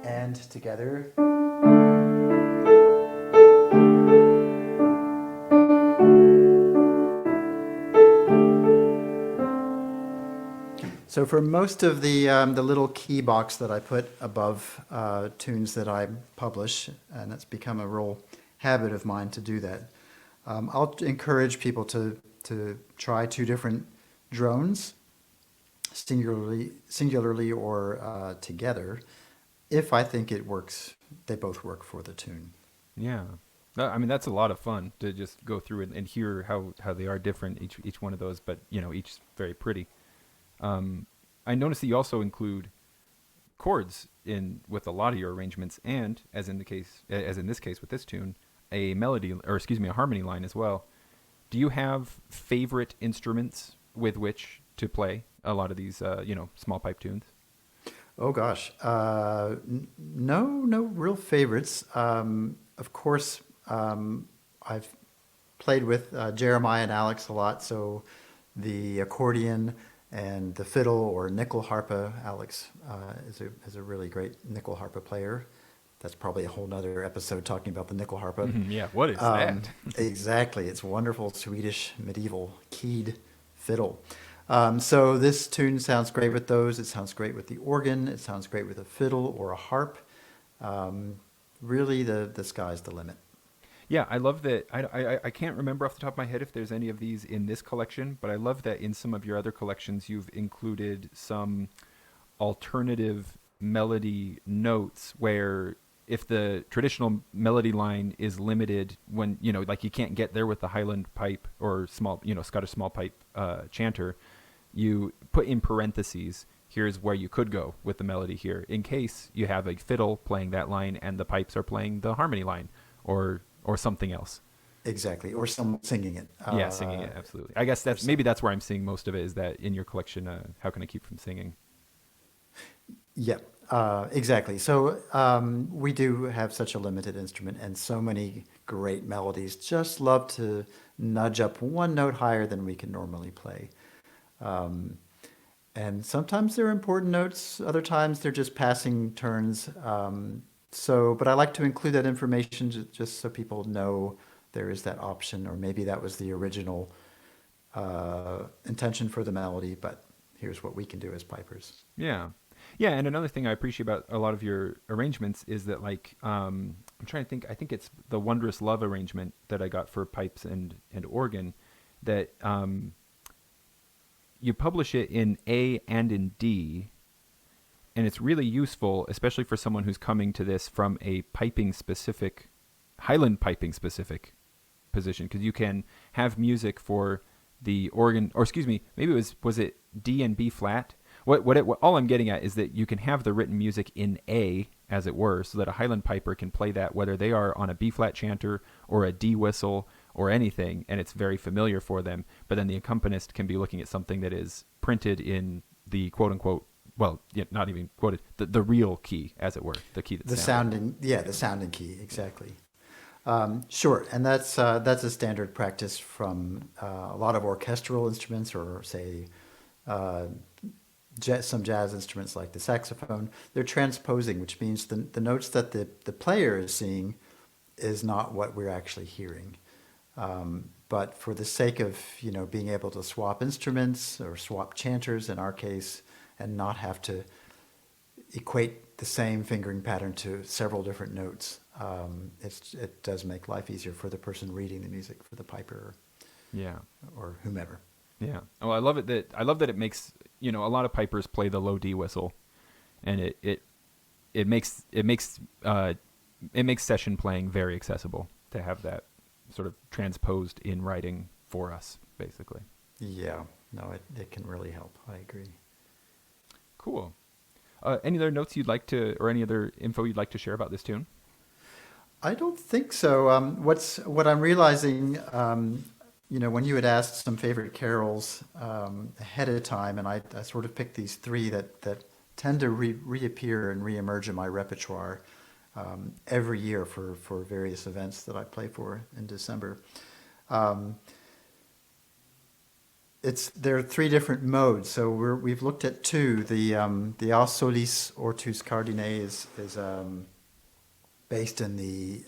B: And together. So for most of the little key box that I put above tunes that I publish, and it's become a real habit of mine to do that, I'll encourage people to try two different drones, singularly or together, if I think it works. They both work for the tune.
A: Yeah. I mean, that's a lot of fun to just go through and hear how they are different, each one of those, but, each very pretty. I noticed that you also include chords with a lot of your arrangements, and as in this case with this tune, a harmony line as well. Do you have favorite instruments with which to play a lot of these, small pipe tunes?
B: Oh gosh, no real favorites. Of course, I've played with Jeremiah and Alex a lot, so the accordion and the fiddle or nickel harpa. Alex is a really great nickel harpa player. That's probably a whole nother episode talking about the nickel harpa.
A: Yeah, what is that?
B: Exactly, it's a wonderful Swedish medieval keyed fiddle. So this tune sounds great with those. It sounds great with the organ. It sounds great with a fiddle or a harp. Really, the sky's the limit.
A: Yeah, I love that. I can't remember off the top of my head if there's any of these in this collection, but I love that in some of your other collections you've included some alternative melody notes where if the traditional melody line is limited when, like you can't get there with the Highland pipe or Scottish small pipe chanter, you put in parentheses, here's where you could go with the melody here, in case you have a fiddle playing that line and the pipes are playing the harmony line or something else.
B: Exactly, or someone singing it.
A: Yeah, singing it, absolutely. I guess that's where I'm seeing most of it, is that in your collection, how can I keep from singing?
B: Yeah, exactly. So we do have such a limited instrument and so many great melodies. Just love to nudge up one note higher than we can normally play. And sometimes they're important notes, other times they're just passing turns. But I like to include that information just so people know there is that option, or maybe that was the original intention for the melody, but here's what we can do as pipers.
A: Yeah. Yeah, and another thing I appreciate about a lot of your arrangements is that, like, I'm trying to think. I think it's the Wondrous Love arrangement that I got for pipes and organ, that you publish it in A and in D, and it's really useful, especially for someone who's coming to this from a piping specific, Highland piping specific position, because you can have music for the organ, or excuse me, maybe it was it D and B flat. What all I'm getting at is that you can have the written music in A, as it were, so that a Highland piper can play that whether they are on a B flat chanter or a D whistle or anything, and it's very familiar for them. But then the accompanist can be looking at something that is printed in the quote unquote, well, yeah, not even quoted, the real key, as it were, the key that's
B: The sounding, yeah, the sounding key, exactly. Sure, and that's a standard practice from a lot of orchestral instruments, or say uh, some jazz instruments like the saxophone. They're transposing, which means the notes that the player is seeing is not what we're actually hearing. But for the sake of being able to swap instruments or swap chanters in our case, and not have to equate the same fingering pattern to several different notes, it does make life easier for the person reading the music, for the piper,
A: Yeah.
B: or whomever.
A: Yeah. Oh, I love that it makes, a lot of pipers play the low D whistle, and it makes session playing very accessible to have that sort of transposed in writing for us, basically.
B: Yeah, no, it can really help. I agree.
A: Cool. Any other notes you'd like to, or any other info you'd like to share about this tune?
B: I don't think so. What I'm realizing, when you had asked some favorite carols ahead of time, and I sort of picked these three that tend to reappear and reemerge in my repertoire every year for various events that I play for in December. There are three different modes. So we've looked at two. The A solis ortus cardine is based in the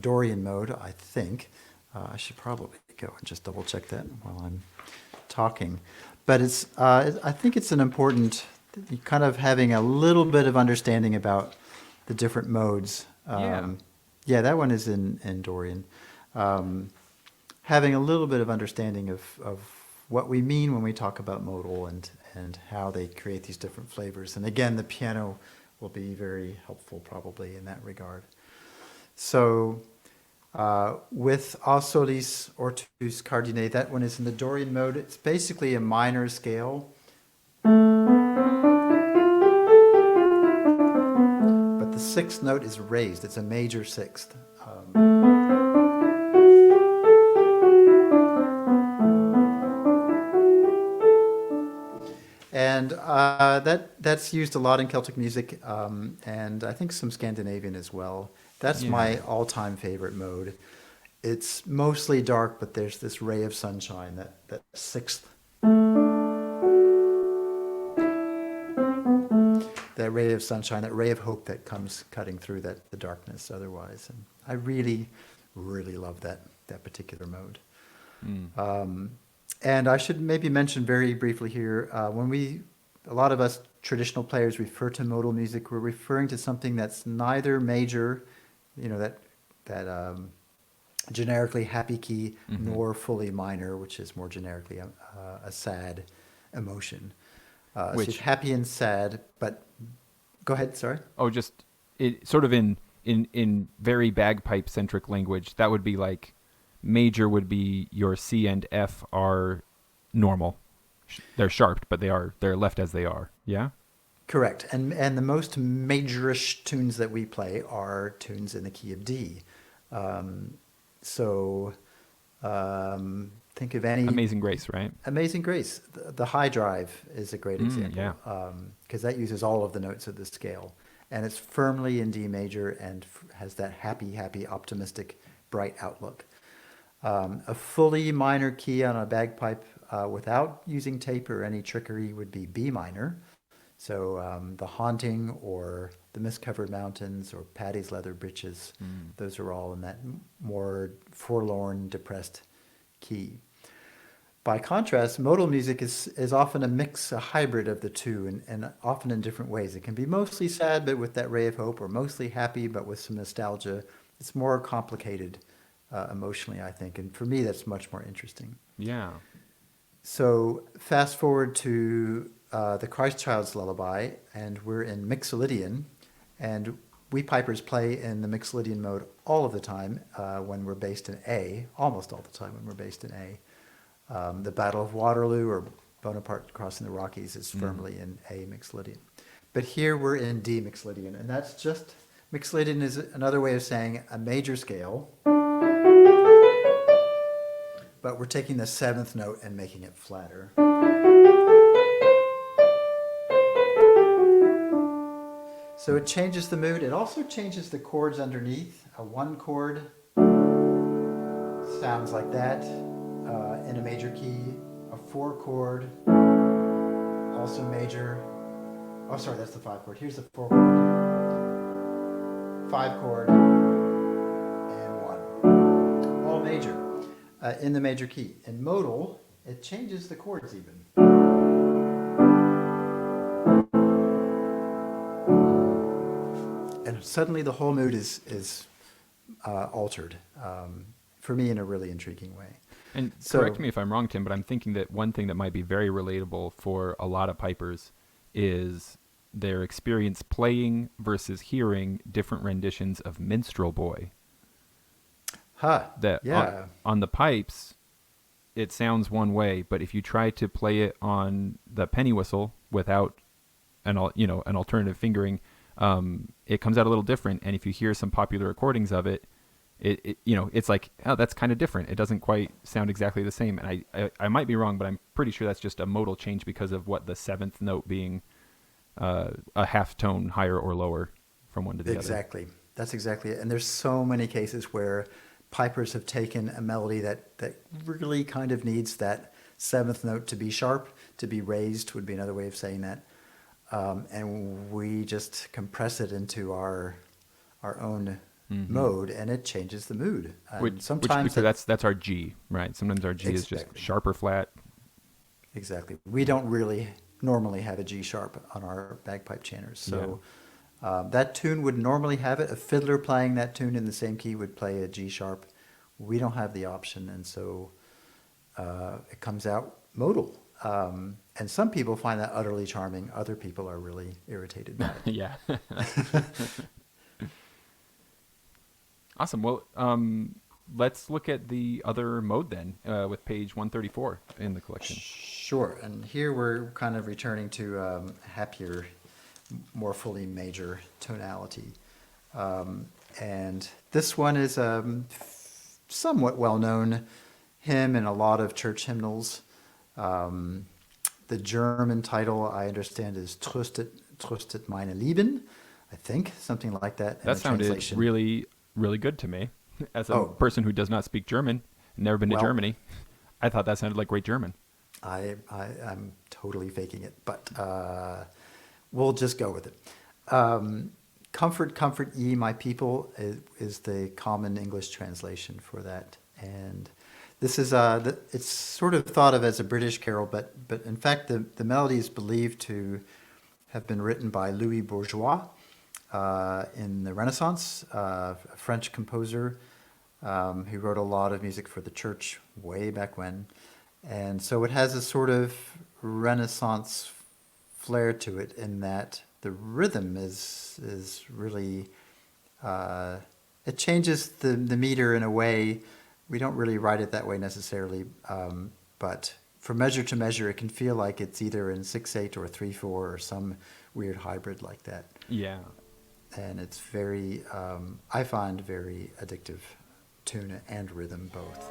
B: Dorian mode, I think. I should probably go and just double check that while I'm talking. But I think it's an important, kind of having a little bit of understanding about the different modes. Yeah, that one is in Dorian. Having a little bit of understanding of what we mean when we talk about modal and how they create these different flavors. And again, the piano will be very helpful probably in that regard. So with A solis ortus cardine, that one is in the Dorian mode. It's basically a minor scale, but the sixth note is raised. It's a major sixth. And that's used a lot in Celtic music, and I think some Scandinavian as well. That's my all-time favorite mode. It's mostly dark, but there's this ray of sunshine, that sixth. That ray of sunshine, that ray of hope that comes cutting through the darkness otherwise. And I really, really love that particular mode. And I should maybe mention very briefly here, a lot of us traditional players refer to modal music, we're referring to something that's neither major, that generically happy key, nor fully minor, which is more generically a sad emotion. So it's happy and sad, but go ahead, sorry.
A: Oh, just it sort of in very bagpipe centric language, that would be like, major would be your C and F are normal. They're sharped, but they're left as they are. Yeah?
B: Correct. And the most majorish tunes that we play are tunes in the key of D. Think of any...
A: Amazing Grace, right?
B: Amazing Grace. The high drive is a great example.
A: Yeah.
B: Because that uses all of the notes of the scale. And it's firmly in D major and has that happy, optimistic, bright outlook. A fully minor key on a bagpipe without using tape or any trickery would be B minor. So the haunting or the Mist-Covered Mountains or Paddy's Leather Breeches. Those are all in that more forlorn, depressed key. By contrast, modal music is often a mix, a hybrid of the two, and often in different ways. It can be mostly sad, but with that ray of hope, or mostly happy, but with some nostalgia. It's more complicated emotionally, I think, and for me, that's much more interesting.
A: Yeah.
B: So fast forward to the Christ Child's Lullaby, and we're in Mixolydian, and we pipers play in the Mixolydian mode all of the time when we're based in A, almost all the time when we're based in A. The Battle of Waterloo or Bonaparte crossing the Rockies is firmly in A Mixolydian. But here we're in D Mixolydian, and that's just, Mixolydian is another way of saying a major scale, but we're taking the seventh note and making it flatter. So it changes the mood. It also changes the chords underneath. A one chord sounds like that in a major key. A four chord, also major. Oh, sorry, that's the five chord. Here's the four chord. Five chord, and one. All major in the major key. In modal, it changes the chords even. And suddenly the whole mood is altered, for me in a really intriguing way.
A: And correct me if I'm wrong, Tim, but I'm thinking that one thing that might be very relatable for a lot of pipers is their experience playing versus hearing different renditions of Minstrel Boy. That
B: yeah.
A: on the pipes, it sounds one way, but if you try to play it on the penny whistle without an alternative fingering, it comes out a little different. And if you hear some popular recordings of it, it's like, oh, that's kind of different. It doesn't quite sound exactly the same. And I might be wrong, but I'm pretty sure that's just a modal change because of what the seventh note being a half tone higher or lower from one to the other.
B: Exactly. That's exactly it. And there's so many cases where pipers have taken a melody that really kind of needs that seventh note to be sharp, to be raised would be another way of saying that. And we just compress it into our own mode, and it changes the mood. And sometimes
A: that's our G, right? Sometimes our G is just sharp or flat.
B: Exactly. We don't really normally have a G sharp on our bagpipe chanters, so that tune would normally have it. A fiddler playing that tune in the same key would play a G sharp. We don't have the option, and so it comes out modal. And some people find that utterly charming. Other people are really irritated by it.
A: Yeah. Awesome. Well, let's look at the other mode then, with page 134 in the collection.
B: Sure. And here we're kind of returning to happier, more fully major tonality. And this one is a somewhat well-known hymn in a lot of church hymnals. The German title, I understand, is Tröstet meine Lieben, I think, something like that.
A: That sounded really, really good to me. As a person who does not speak German, never been to Germany, I thought that sounded like great German.
B: I'm totally faking it, but we'll just go with it. Comfort, comfort ye, my people, is the common English translation for that. And this is it's sort of thought of as a British carol, but in fact the melody is believed to have been written by Louis Bourgeois in the Renaissance, a French composer who wrote a lot of music for the church way back when. And so it has a sort of Renaissance flair to it in that the rhythm is really, it changes the meter in a way. We don't really write it that way necessarily, but from measure to measure, it can feel like it's either in 6/8 or 3/4 or some weird hybrid like that.
A: Yeah.
B: And it's very, I find very addictive tune and rhythm both.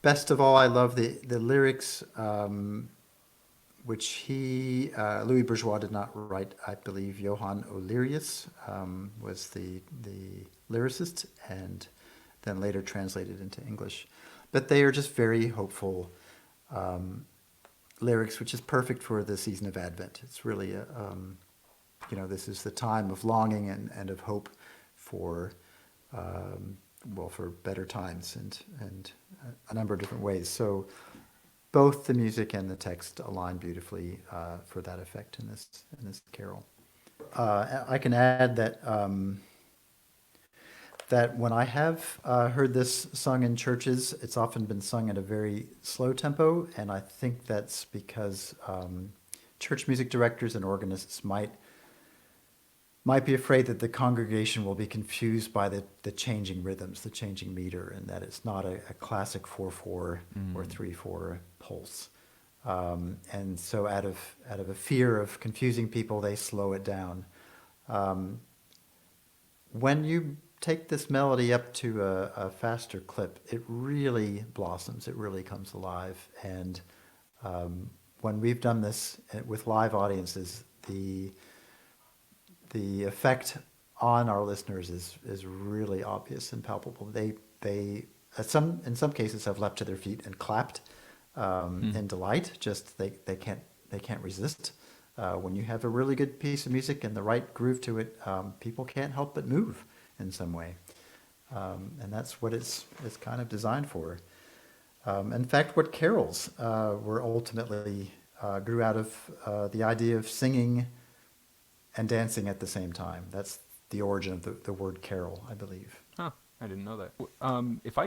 B: Best of all, I love the lyrics, which Louis Bourgeois did not write. I believe Johann Olerius was the lyricist, and then later translated into English. But they are just very hopeful lyrics, which is perfect for the season of Advent. It's really this is the time of longing and of hope for for better times and a number of different ways. So both the music and the text align beautifully for that effect in this carol. I can add that that when I have heard this sung in churches, it's often been sung at a very slow tempo, and I think that's because church music directors and organists might be afraid that the congregation will be confused by the changing rhythms, the changing meter, and that it's not a classic 4/4 or 3/4 pulse. And so out of a fear of confusing people, they slow it down. When you take this melody up to a faster clip, it really blossoms. It really comes alive. And when we've done this with live audiences, the effect on our listeners is really obvious and palpable. They in some cases have leapt to their feet and clapped in delight. Just they can't resist. When you have a really good piece of music and the right groove to it, people can't help but move in some way, and that's what it's kind of designed for. In fact, what carols were ultimately grew out of the idea of singing and dancing at the same time. That's the origin of the word carol, I believe.
A: Huh, I didn't know that. If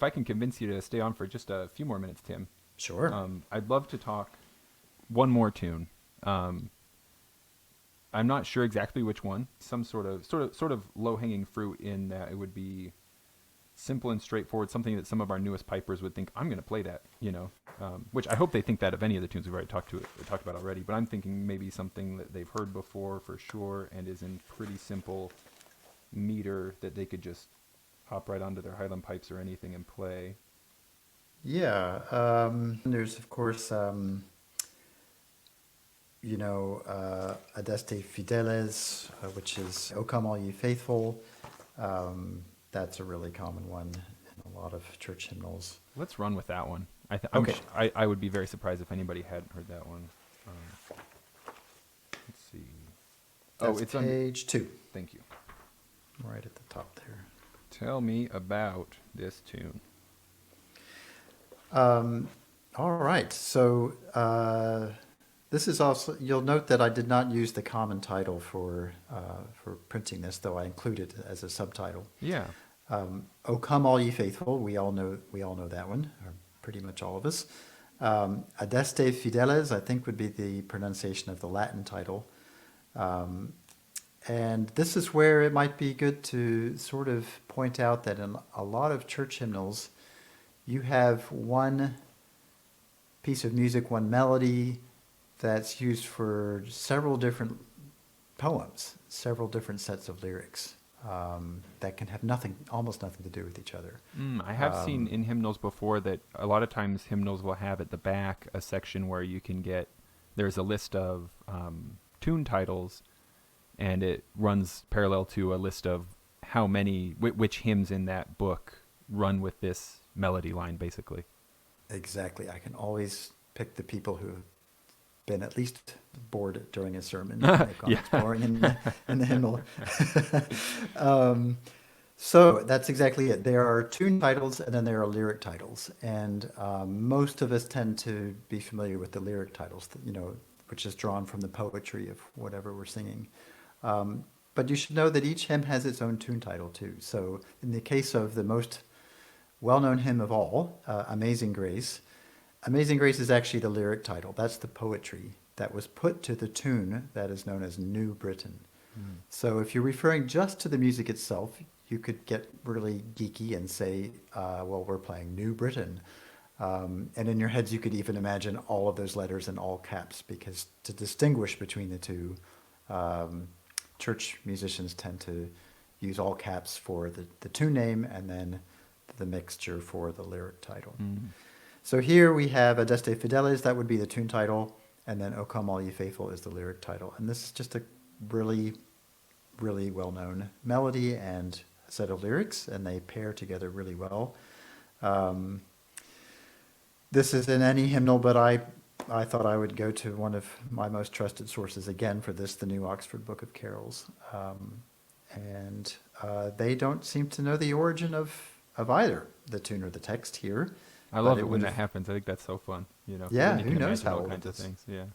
A: I can convince you to stay on for just a few more minutes, Tim.
B: Sure.
A: I'd love to talk one more tune. I'm not sure exactly which one. Some sort of low-hanging fruit in that it would be simple and straightforward, something that some of our newest pipers would think, I'm going to play that, which I hope they think that of any of the tunes we've already talked about already, but I'm thinking maybe something that they've heard before for sure and is in pretty simple meter that they could just hop right onto their Highland pipes or anything and play.
B: Yeah. There's, of course, Adeste Fideles, which is O Come All Ye Faithful. That's a really common one in a lot of church hymnals.
A: Let's run with that one.
B: Okay.
A: I would be very surprised if anybody hadn't heard that one. Let's see.
B: That's it's page 2.
A: Thank you.
B: Right at the top there.
A: Tell me about this tune.
B: All right. So this is also, you'll note that I did not use the common title for printing this, though I included it as a subtitle.
A: Yeah.
B: O Come All Ye Faithful. We all know that one, or pretty much all of us. Adeste Fideles, I think, would be the pronunciation of the Latin title. And this is where it might be good to sort of point out that in a lot of church hymnals, you have one piece of music, one melody that's used for several different poems, several different sets of lyrics that can have almost nothing to do with each other.
A: I have seen in hymnals before that a lot of times hymnals will have at the back a section where you can there's a list of tune titles, and it runs parallel to a list of which hymns in that book run with this melody line, basically. Exactly.
B: I can always pick the people who have been at least bored during a sermon and they've gone exploring in the hymnal. So that's exactly it. There are tune titles and then there are lyric titles. And most of us tend to be familiar with the lyric titles, which is drawn from the poetry of whatever we're singing. But you should know that each hymn has its own tune title too. So in the case of the most well-known hymn of all, Amazing Grace is actually the lyric title. That's the poetry that was put to the tune that is known as New Britain. So if you're referring just to the music itself, you could get really geeky and say, we're playing New Britain. And in your heads, you could even imagine all of those letters in all caps, because to distinguish between the two, church musicians tend to use all caps for the tune name and then the mixture for the lyric title. So here we have Adeste Fideles, that would be the tune title, and then O Come All Ye Faithful is the lyric title. And this is just a really, really well-known melody and a set of lyrics, and they pair together really well. This is in any hymnal, but I thought I would go to one of my most trusted sources again for this, the New Oxford Book of Carols. And they don't seem to know the origin of either the tune or the text here.
A: I love it when that happens. I think that's so fun. You know,
B: yeah,
A: you
B: who
A: can
B: knows
A: imagine
B: how
A: all
B: old
A: kinds of
B: this is.
A: things. Yeah,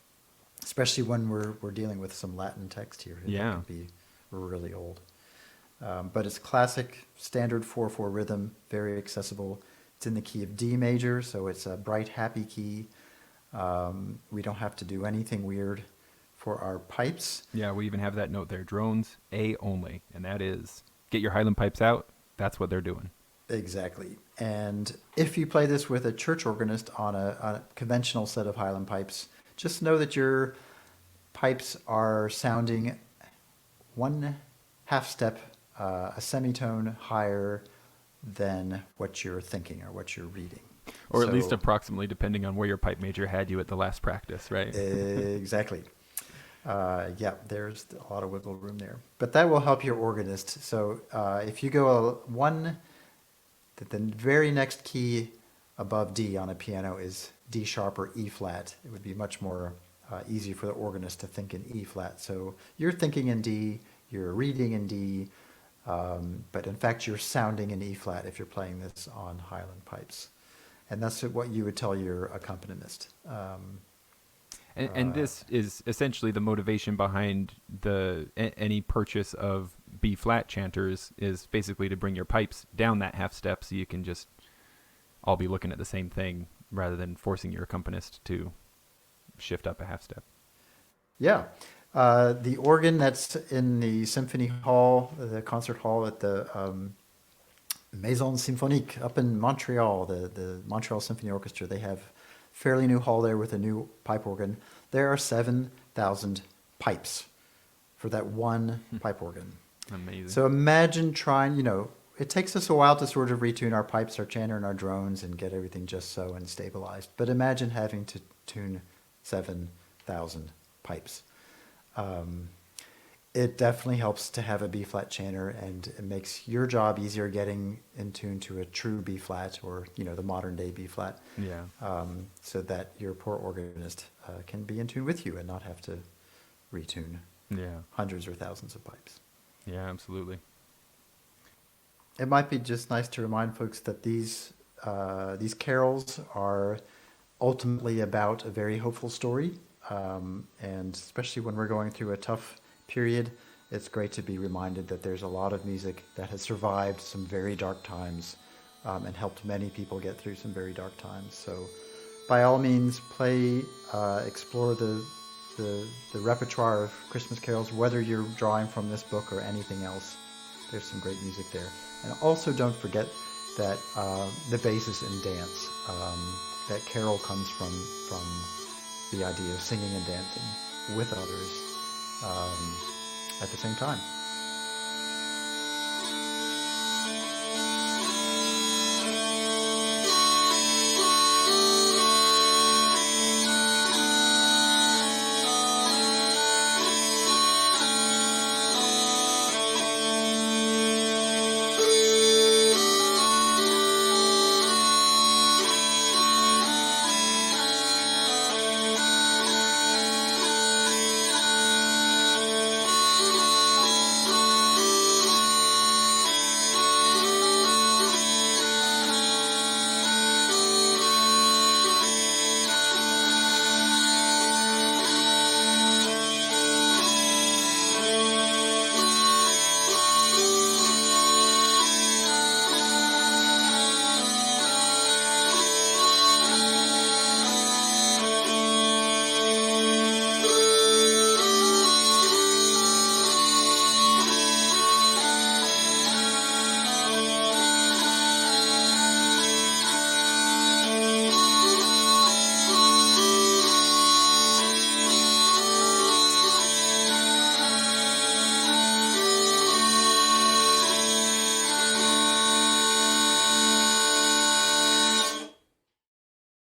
B: Especially when we're dealing with some Latin text here.
A: Yeah.
B: That can be really old. But it's classic, standard 4/4 rhythm, very accessible. It's in the key of D major, so it's a bright, happy key. We don't have to do anything weird for our pipes.
A: yeah. We even have that note there: drones A only, and that is get your Highland pipes out. That's what they're doing.
B: Exactly. And if you play this with a church organist on a conventional set of Highland pipes, just know that your pipes are sounding 1/2 step, a semitone higher than what you're thinking or what you're reading.
A: Or at least approximately, depending on where your pipe major had you at the last practice, right?
B: Exactly. Yeah, there's a lot of wiggle room there. But that will help your organist. So if you go the very next key above D on a piano is D sharp or E flat. It would be much more easy for the organist to think in E flat. So you're thinking in D, you're reading in D, but in fact you're sounding in E flat if you're playing this on Highland pipes. And that's what you would tell your accompanist.
A: And this is essentially the motivation behind any purchase of B flat chanters is basically to bring your pipes down that 1/2 step so you can just all be looking at the same thing rather than forcing your accompanist to shift up a 1/2 step.
B: Yeah. The organ that's in the symphony hall, the concert hall at the Maison Symphonique up in Montreal, the Montreal Symphony Orchestra, they have fairly new hall there with a new pipe organ. There are 7,000 pipes for that one pipe organ.
A: Amazing.
B: So imagine trying, it takes us a while to sort of retune our pipes, our chanter, and our drones and get everything just so and stabilized. But imagine having to tune 7,000 pipes. It definitely helps to have a B flat chanter, and it makes your job easier getting in tune to a true B flat or the modern day B flat.
A: Yeah.
B: So that your poor organist can be in tune with you and not have to retune hundreds or thousands of pipes.
A: Yeah, absolutely.
B: It might be just nice to remind folks that these carols are ultimately about a very hopeful story, and especially when we're going through a tough period, it's great to be reminded that there's a lot of music that has survived some very dark times and helped many people get through some very dark times. So by all means, play, explore the repertoire of Christmas carols, whether you're drawing from this book or anything else. There's some great music there. And also don't forget that the basis in dance, that carol comes from the idea of singing and dancing with others at the same time.